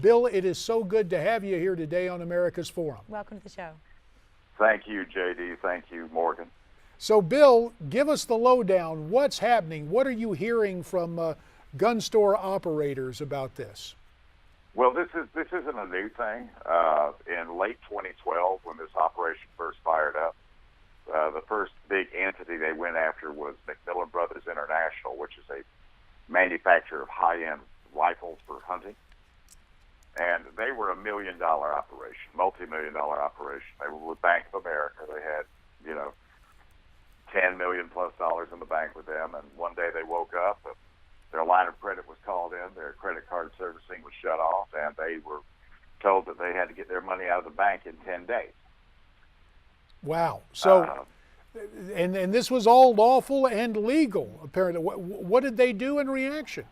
Bill, it is so good to have you here today on America's Forum. Welcome to the show. Thank you, JD. Thank you, Morgan. So, Bill, give us the lowdown. What's happening? What are you hearing from gun store operators about this? Well, this isn't a new thing. In late 2012, when this operation first fired up, the first big entity they went after was McMillan Brothers International, which is a manufacturer of high-end rifles for hunting. And they were $1 million operation, multi-million-dollar operation. They were with Bank of America. They had, $10 million plus in the bank with them. And one day they woke up, and their line of credit was called in, their credit card servicing was shut off, and they were told that they had to get their money out of the bank in 10 days. Wow. So, and this was all lawful and legal, apparently. What did they do in reaction?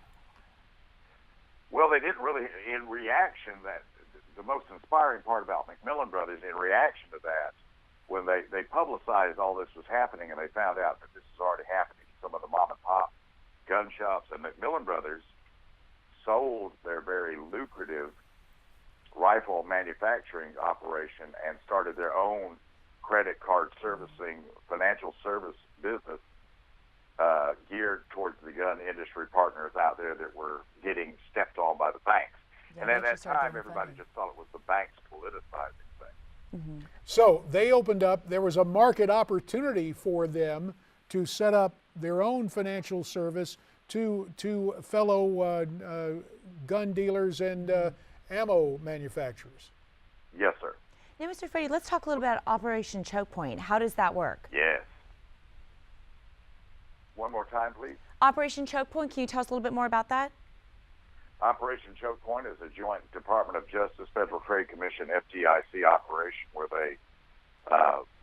Well, they didn't really, in reaction, that the most inspiring part about McMillan Brothers, in reaction to that, when they publicized all this was happening and they found out that this was already happening in some of the mom and pop gun shops, and McMillan Brothers sold their very lucrative rifle manufacturing operation and started their own credit card servicing, financial service business geared towards the gun industry partners out there that were getting stepped on by the banks. Yeah, and at that time, everybody just thought it was the banks politicizing things. Mm-hmm. So they opened up, there was a market opportunity for them to set up their own financial service to fellow gun dealers and ammo manufacturers. Yes, sir. Now, Mr. Frady, let's talk a little about Operation Choke Point. How does that work? Yes. One more time, please. Operation Choke Point, can you tell us a little bit more about that? Operation Choke Point is a joint Department of Justice, Federal Trade Commission, FDIC operation where they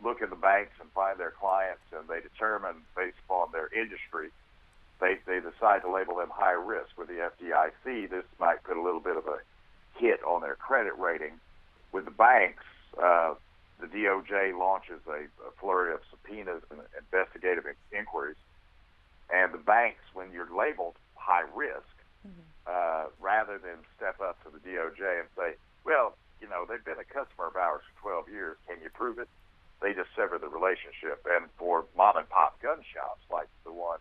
look at the banks and find their clients, and they determine, based upon their industry, they decide to label them high risk. With the FDIC, this might put a little bit of a hit on their credit rating. With the banks, the DOJ launches a flurry of subpoenas and investigative inquiries. And the banks, when you're labeled high risk, rather than step up to the DOJ and say, well, they've been a customer of ours for 12 years, can you prove it? They just sever the relationship. And for mom and pop gun shops, like the one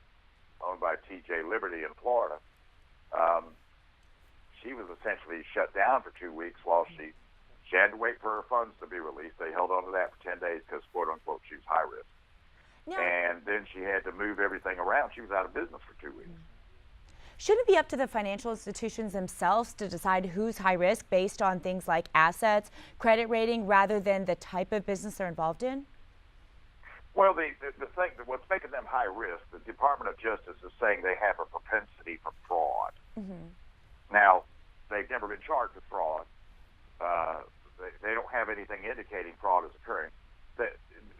owned by TJ Liberty in Florida, she was essentially shut down for 2 weeks while she had to wait for her funds to be released. They held on to that for 10 days because, quote unquote, she was high risk. No. And then she had to move everything around. She was out of business for 2 weeks. Should it be up to the financial institutions themselves to decide who's high risk based on things like assets, credit rating, rather than the type of business they're involved in? Well, the thing, what's making them high risk, the Department of Justice is saying they have a propensity for fraud. Mm-hmm. Now, they've never been charged with fraud. They don't have anything indicating fraud is occurring.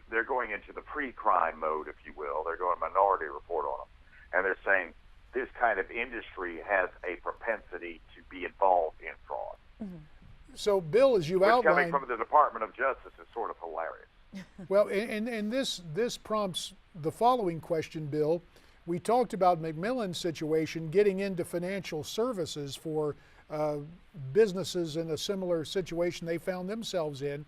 They're going into the pre-crime mode, if you will. They're going minority report on them. And they're saying this kind of industry has a propensity to be involved in fraud. Mm-hmm. So, Bill, as you've outlined... coming from the Department of Justice is sort of hilarious. Well, and this prompts the following question, Bill. We talked about McMillan's situation getting into financial services for businesses in a similar situation they found themselves in.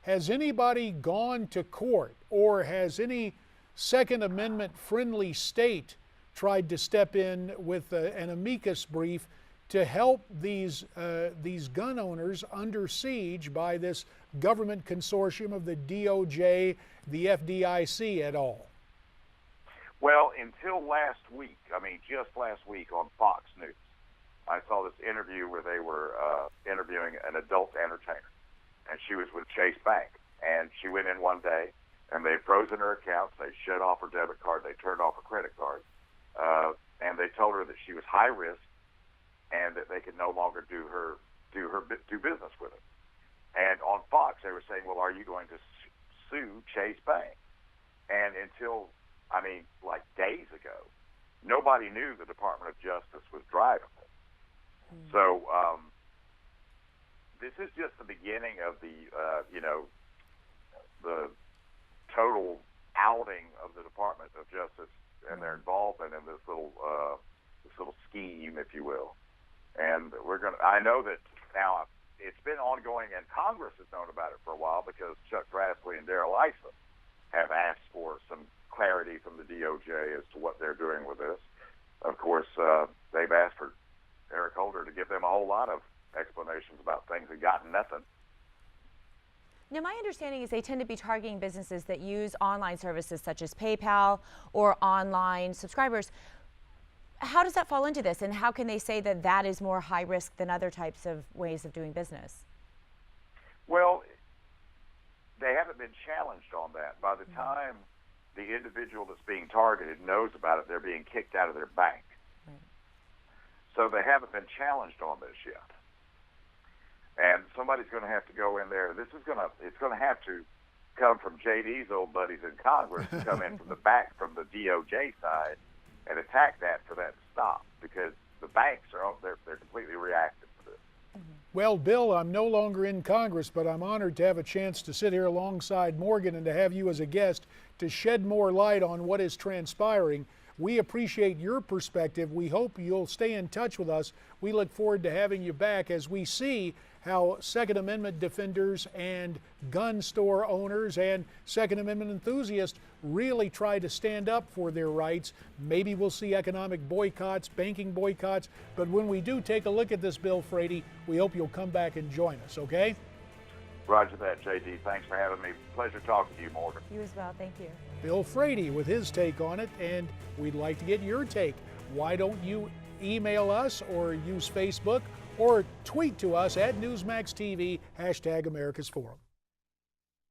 Has anybody gone to court, or has any Second Amendment friendly state tried to step in with an amicus brief to help these gun owners under siege by this government consortium of the DOJ, the FDIC et al.? Well, until last week, just last week on Fox News, I saw this interview where they were interviewing an adult entertainer, and she was with Chase Bank. And she went in one day, and they frozen her accounts, they shut off her debit card, they turned off her credit card, and they told her that she was high risk and that they could no longer do business with her. And on Fox, they were saying, well, are you going to sue Chase Bank? And until, like days ago, nobody knew the Department of Justice was driving it. Mm-hmm. So this is just the beginning of the total outing of the Department of Justice and their involvement in this little scheme, if you will. And I know that now it's been ongoing, and Congress has known about it for a while because Chuck Grassley and Darrell Issa have asked for some clarity from the DOJ as to what they're doing with this. Of course, they've asked for Eric Holder to give them a whole lot of explanations about things and gotten nothing. Now, my understanding is they tend to be targeting businesses that use online services such as PayPal or online subscribers. How does that fall into this, and how can they say that that is more high risk than other types of ways of doing business? Well, they haven't been challenged on that. By the time the individual that's being targeted knows about it, they're being kicked out of their bank. Right. So they haven't been challenged on this yet. And somebody's going to have to go in there. It's going to have to come from JD's old buddies in Congress to come in from the back, from the DOJ side, and attack that for that to stop, because the banks they're completely reactive to this. Well, Bill, I'm no longer in Congress, but I'm honored to have a chance to sit here alongside Morgan and to have you as a guest to shed more light on what is transpiring. We appreciate your perspective. We hope you'll stay in touch with us. We look forward to having you back as we see how Second Amendment defenders and gun store owners and Second Amendment enthusiasts really try to stand up for their rights. Maybe we'll see economic boycotts, banking boycotts, but when we do take a look at this bill, Frady, we hope you'll come back and join us, okay? Roger that, JD. Thanks for having me. Pleasure talking to you, Morgan. You as well. Thank you. Bill Frady with his take on it, and we'd like to get your take. Why don't you email us or use Facebook or tweet to us at Newsmax TV, #America's Forum.